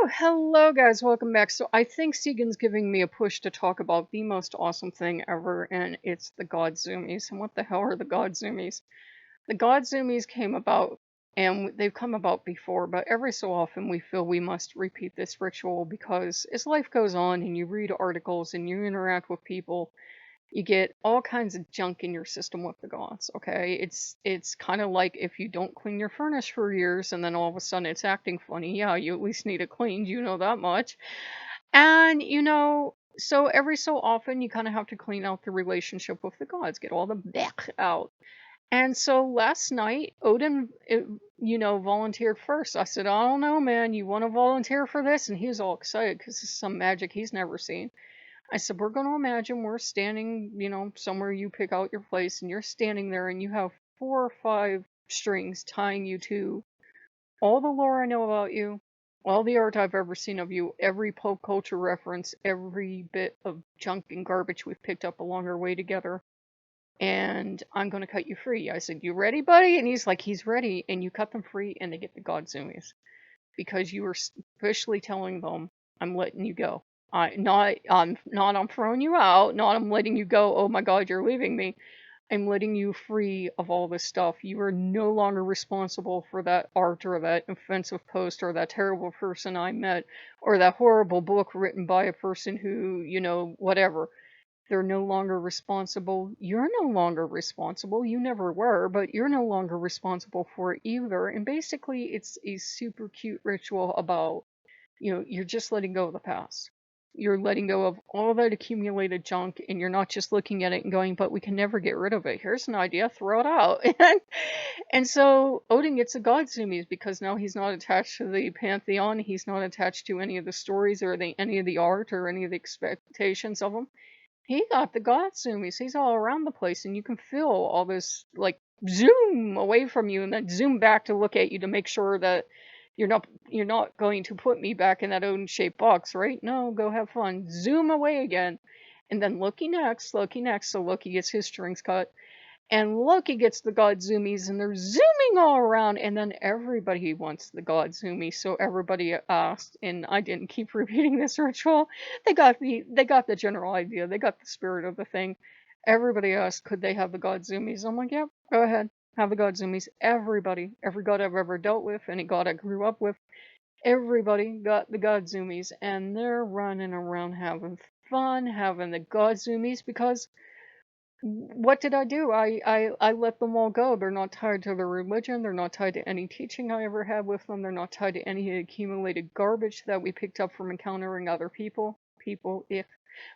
Hello guys, welcome back. So I think Sigyn's giving me a push to talk about the most awesome thing ever, and it's the God Zoomies. And what the hell are the God Zoomies? The God Zoomies came about, and they've come about before, but every so often we feel we must repeat this ritual because as life goes on and you read articles and you interact with people, you get all kinds of junk in your system with the gods. Okay, it's kind of like if you don't clean your furnace for years and then all of a sudden it's acting funny. Yeah, you at least need it cleaned, you know that much. And so every so often you kind of have to clean out the relationship with the gods, get all the back out. And so last night Odin volunteered first. I said, I don't know, man, you want to volunteer for this? And he was all excited because it's some magic he's never seen. I said, we're going to imagine we're standing, somewhere. You pick out your place and you're standing there and you have 4 or 5 strings tying you to all the lore I know about you, all the art I've ever seen of you, every pop culture reference, every bit of junk and garbage we've picked up along our way together. And I'm going to cut you free. I said, you ready, buddy? And he's like, he's ready. And you cut them free and they get the God Zoomies because you were officially telling them, I'm letting you go. I'm throwing you out, not I'm letting you go, oh my god, you're leaving me. I'm letting you free of all this stuff. You are no longer responsible for that art or that offensive post or that terrible person I met or that horrible book written by a person who, whatever. They're no longer responsible. You're no longer responsible. You never were, but you're no longer responsible for it either. And basically, it's a super cute ritual about, you're just letting go of the past. You're letting go of all that accumulated junk, and you're not just looking at it and going, but we can never get rid of it. Here's an idea, throw it out. And so Odin gets a God Zoomies because now he's not attached to the pantheon. He's not attached to any of the stories or any of the art or any of the expectations of them. He got the God Zoomies. He's all around the place, and you can feel all this like zoom away from you, and then zoom back to look at you to make sure that you're not going to put me back in that Odin shaped box, right? No, go have fun. Zoom away again, and then Loki next. Loki next. So Loki gets his strings cut, and Loki gets the God Zoomies, and they're zooming all around, and then everybody wants the God Zoomies, so everybody asked, and I didn't keep repeating this ritual. They got the general idea. They got the spirit of the thing. Everybody asked, could they have the God Zoomies? I'm like, yep, go ahead, have the God Zoomies. Everybody, every god I've ever dealt with, any god I grew up with, everybody got the God Zoomies, and they're running around having fun, having the God Zoomies because what did I do? I let them all go. They're not tied to their religion. They're not tied to any teaching I ever had with them. They're not tied to any accumulated garbage that we picked up from encountering other people. People, if.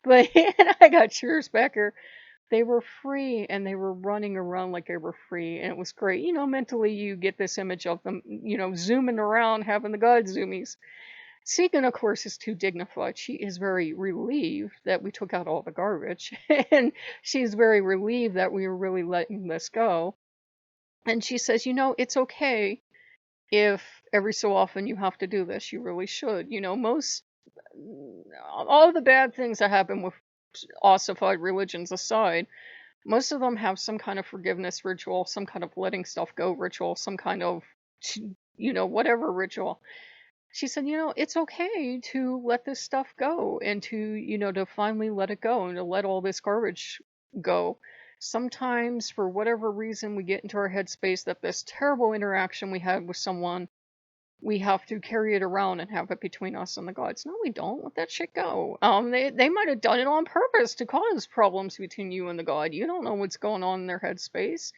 But and I got cheers back here. They were free and they were running around like they were free. And it was great. Mentally you get this image of them, zooming around having the God Zoomies. Sigyn, of course, is too dignified. She is very relieved that we took out all the garbage, and she's very relieved that we were really letting this go. And she says, it's okay if every so often you have to do this. You really should. All the bad things that happen with ossified religions aside, most of them have some kind of forgiveness ritual, some kind of letting stuff go ritual, some kind of, whatever ritual. She said, it's okay to let this stuff go and to finally let it go and to let all this garbage go. Sometimes, for whatever reason, we get into our headspace that this terrible interaction we had with someone, we have to carry it around and have it between us and the gods. No, we don't. Let that shit go. They might have done it on purpose to cause problems between you and the god. You don't know what's going on in their headspace.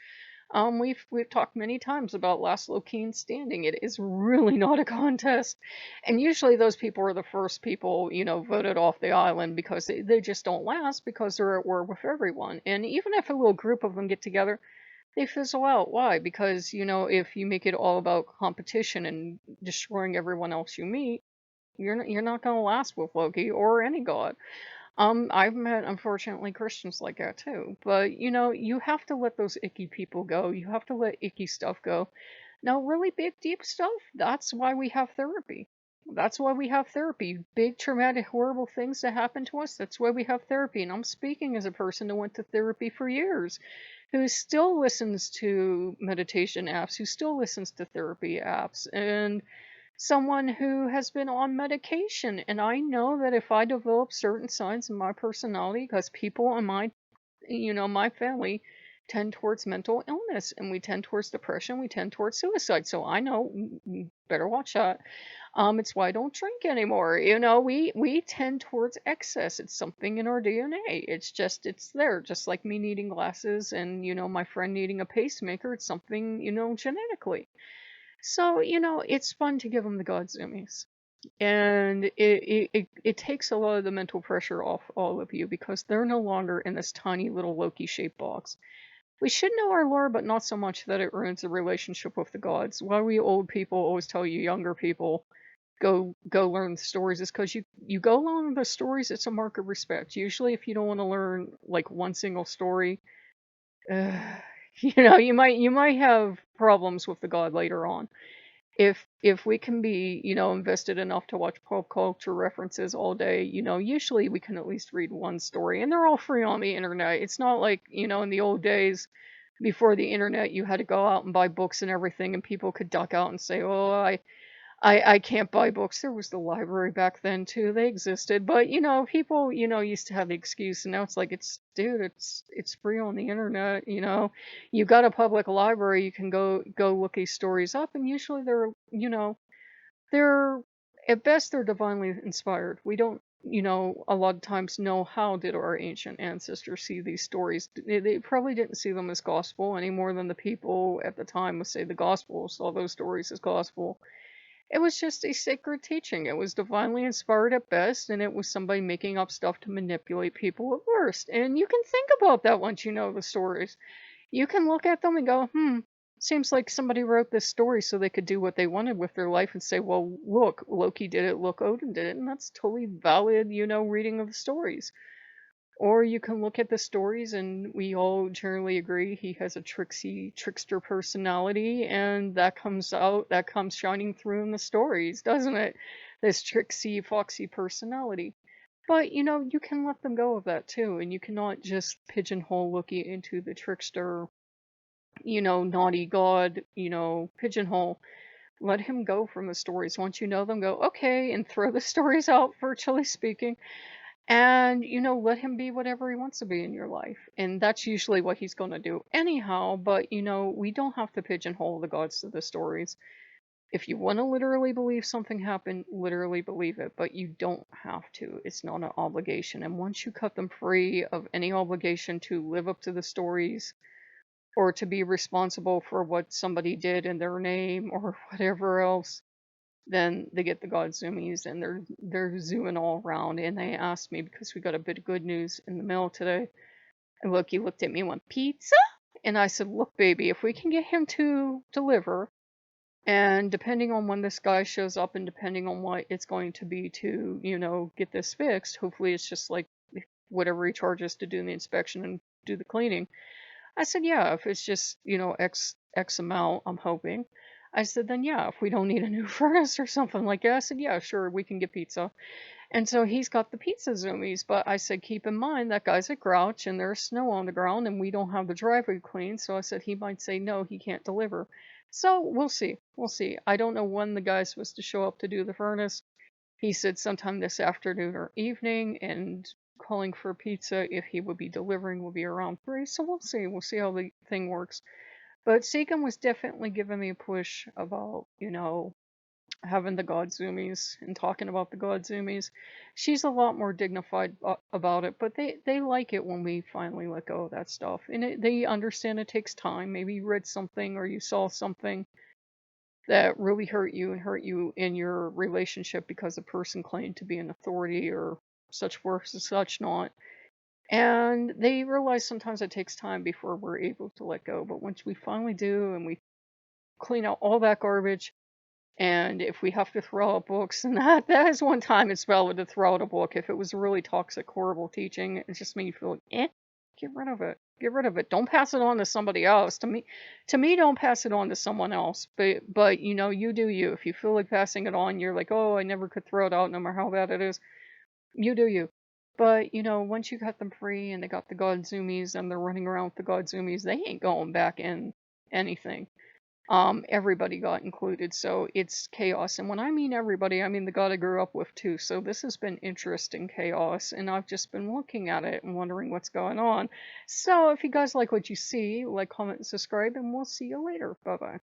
We've talked many times about last Lokean standing. It is really not a contest, and usually those people are the first people voted off the island because they just don't last because they're at war with everyone. And even if a little group of them get together, they fizzle out. Why? Because if you make it all about competition and destroying everyone else you meet, you're not going to last with Loki or any god. I've met, unfortunately, Christians like that too. But, you have to let those icky people go. You have to let icky stuff go. Now, really big, deep stuff, that's why we have therapy. That's why we have therapy. Big, traumatic, horrible things that happen to us, that's why we have therapy. And I'm speaking as a person who went to therapy for years, who still listens to meditation apps, who still listens to therapy apps. And someone who has been on medication. And I know that if I develop certain signs in my personality, because people in my family tend towards mental illness and we tend towards depression, we tend towards suicide. So I know better watch that. It's why I don't drink anymore. We tend towards excess. It's something in our DNA. It's there. Just like me needing glasses and, my friend needing a pacemaker. It's something, genetically. So, it's fun to give them the God zoomies. And it takes a lot of the mental pressure off all of you because they're no longer in this tiny little Loki shaped box. We should know our lore, but not so much that it ruins the relationship with the gods. Why we old people always tell you younger people go learn the stories is because you go learn the stories. It's a mark of respect. Usually, if you don't want to learn like one single story, uh, you might have problems with the god later on. If we can be, invested enough to watch pop culture references all day, usually we can at least read one story, and they're all free on the internet. It's not like, in the old days before the internet, you had to go out and buy books and everything, and people could duck out and say, "Oh, I can't buy books." There was the library back then too. They existed, but people, used to have the excuse, and now it's like dude, it's free on the internet. You got a public library, you can go look these stories up, and usually they're at best they're divinely inspired. We don't, a lot of times know how did our ancient ancestors see these stories. They probably didn't see them as gospel any more than the people at the time would say the gospel saw those stories as gospel. It was just a sacred teaching. It was divinely inspired at best, and it was somebody making up stuff to manipulate people at worst. And you can think about that once you know the stories. You can look at them and go, seems like somebody wrote this story so they could do what they wanted with their life and say, well, look, Loki did it, look, Odin did it. And that's totally valid, reading of the stories. Or you can look at the stories and we all generally agree he has a trickster personality, and that comes shining through in the stories, doesn't it? This tricksy, foxy personality. But, you can let them go of that too, and you cannot just pigeonhole Loki into the trickster, naughty god, pigeonhole. Let him go from the stories. Once you know them, go, okay, and throw the stories out, virtually speaking, and let him be whatever he wants to be in your life, and that's usually what he's going to do anyhow. But we don't have to pigeonhole the gods to the stories. If you want to literally believe something happened, literally believe it, but you don't have to. It's not an obligation, and once you cut them free of any obligation to live up to the stories or to be responsible for what somebody did in their name or whatever else, then they get the God Zoomies, and they're zooming all around. And they asked me because we got a bit of good news in the mail today. And Loki looked at me and went, "Pizza?" And I said, "Look, baby, if we can get him to deliver, and depending on when this guy shows up, and depending on what it's going to be to, get this fixed, hopefully it's just like whatever he charges to do the inspection and do the cleaning." I said, "Yeah, if it's just, X amount, I'm hoping." I said, "Then yeah, if we don't need a new furnace or something like that," I said, "Yeah, sure, we can get pizza." And so he's got the pizza zoomies, but I said, keep in mind that guy's a grouch and there's snow on the ground and we don't have the driveway clean. So I said he might say no, he can't deliver. So we'll see. We'll see. I don't know when the guy's supposed to show up to do the furnace. He said sometime this afternoon or evening, and calling for pizza if he would be delivering will be around 3. So we'll see. We'll see how the thing works. But Sigyn was definitely giving me a push about, having the God Zoomies and talking about the God Zoomies. She's a lot more dignified about it, but they like it when we finally let go of that stuff. And they understand it takes time. Maybe you read something or you saw something that really hurt you and hurt you in your relationship because a person claimed to be an authority or such worse and such not. And they realize sometimes it takes time before we're able to let go. But once we finally do and we clean out all that garbage, and if we have to throw out books, and that is one time it's valid to throw out a book. If it was really toxic, horrible teaching, it just made you feel like, get rid of it. Get rid of it. Don't pass it on to somebody else. To me, don't pass it on to someone else. But you do you. If you feel like passing it on, you're like, oh, I never could throw it out, no matter how bad it is. You do you. But once you got them free and they got the God Zoomies and they're running around with the God Zoomies, they ain't going back in anything. Everybody got included, so it's chaos. And when I mean everybody, I mean the god I grew up with too. So this has been interesting chaos, and I've just been looking at it and wondering what's going on. So if you guys like what you see, like, comment, and subscribe, and we'll see you later. Bye bye.